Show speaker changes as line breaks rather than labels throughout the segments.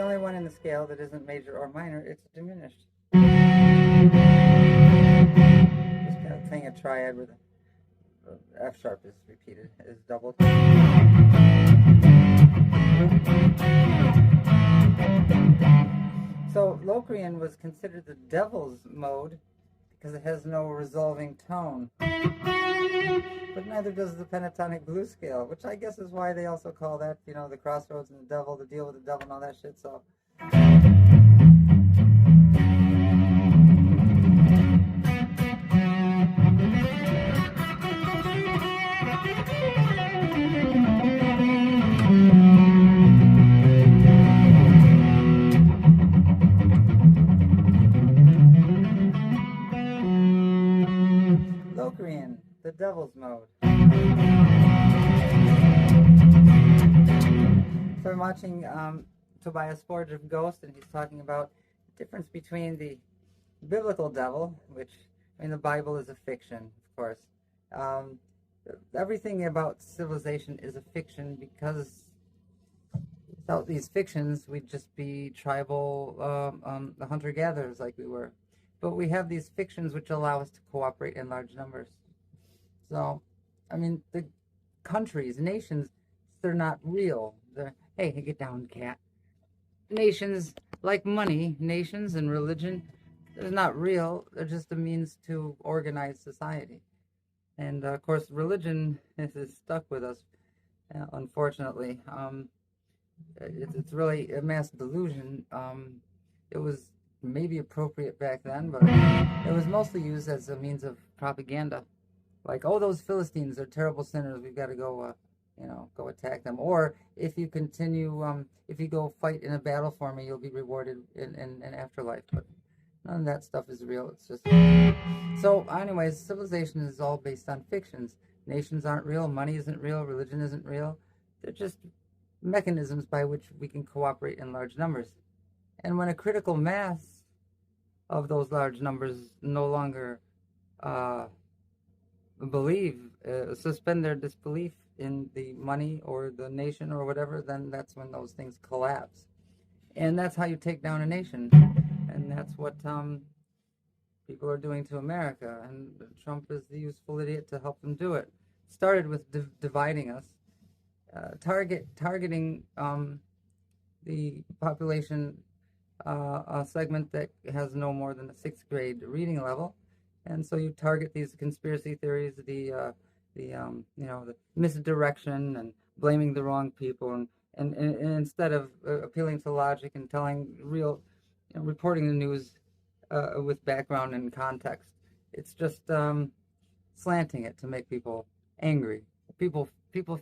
the only one in the scale that isn't major or minor. It's diminished. Just kind of playing a triad with F sharp is repeated, is doubled. So Locrian was considered the devil's mode because it has no resolving tone. But neither does the pentatonic blues scale, which I guess is why they also call that, the crossroads and the devil, the deal with the devil and all that shit. So Locrian, the devil's mode. So I'm watching Tobias Forge of Ghost, and he's talking about the difference between the biblical devil, which, the Bible is a fiction, of course. Everything about civilization is a fiction because without these fictions, we'd just be tribal hunter-gatherers like we were. But we have these fictions which allow us to cooperate in large numbers. So, the countries, nations, they're not real. Hey, get down, cat. Nations, like money, nations and religion, they're not real. They're just a means to organize society. And, of course, religion is stuck with us, unfortunately. It's really a mass delusion. It was maybe appropriate back then, but it was mostly used as a means of propaganda. Like, those Philistines are terrible sinners. We've got to go, go attack them. Or if you continue, if you go fight in a battle for me, you'll be rewarded in an afterlife. But none of that stuff is real. It's just... So, anyways, civilization is all based on fictions. Nations aren't real. Money isn't real. Religion isn't real. They're just mechanisms by which we can cooperate in large numbers. And when a critical mass of those large numbers no longer suspend their disbelief in the money or the nation or whatever, then that's when those things collapse. And that's how you take down a nation. And that's what people are doing to America. And Trump is the useful idiot to help them do it. Started with dividing us. Targeting the population a segment that has no more than a 6th grade reading level, and so you target these conspiracy theories, the misdirection and blaming the wrong people, and instead of appealing to logic and telling real, reporting the news with background and context, it's just slanting it to make people angry. People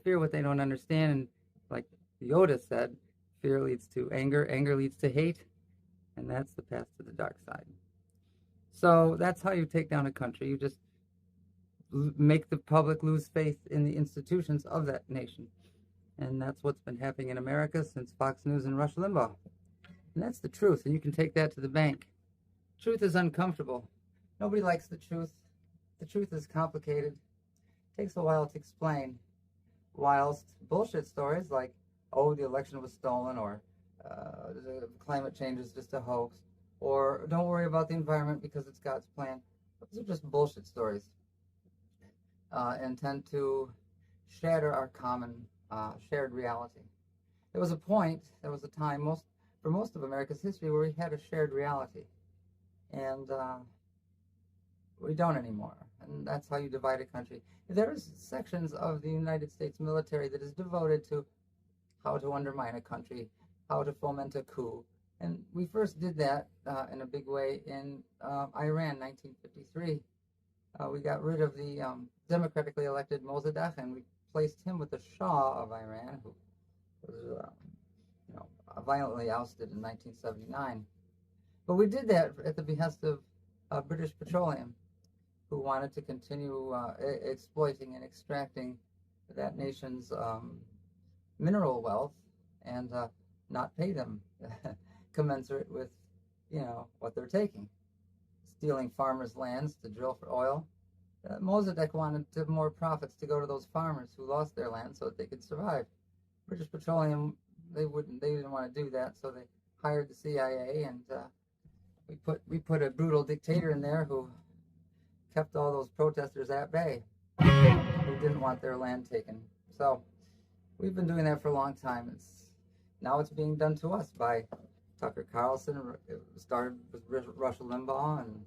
fear what they don't understand, and like Yoda said, fear leads to anger, anger leads to hate, and that's the path to the dark side. So that's how you take down a country. You just make the public lose faith in the institutions of that nation. And that's what's been happening in America since Fox News and Rush Limbaugh. And that's the truth, and you can take that to the bank. Truth is uncomfortable. Nobody likes the truth. The truth is complicated. It takes a while to explain. Whilst bullshit stories like, the election was stolen, or climate change is just a hoax, or don't worry about the environment because it's God's plan. Those are just bullshit stories and tend to shatter our common shared reality. There was a time for most of America's history where we had a shared reality, and we don't anymore. And that's how you divide a country. There's sections of the United States military that is devoted to how to undermine a country, how to foment a coup. And we first did that in a big way in Iran, 1953. We got rid of the democratically elected Mossadegh, and we placed him with the Shah of Iran, who was violently ousted in 1979. But we did that at the behest of British Petroleum, who wanted to continue exploiting and extracting that nation's mineral wealth and not pay them commensurate with, what they're taking. Stealing farmers' lands to drill for oil. Mossadegh wanted more profits to go to those farmers who lost their land so that they could survive. British Petroleum, they didn't want to do that, so they hired the CIA, and we put a brutal dictator in there who kept all those protesters at bay, who didn't want their land taken. So we've been doing that for a long time. Now it's being done to us by Tucker Carlson. It started with Rush Limbaugh, and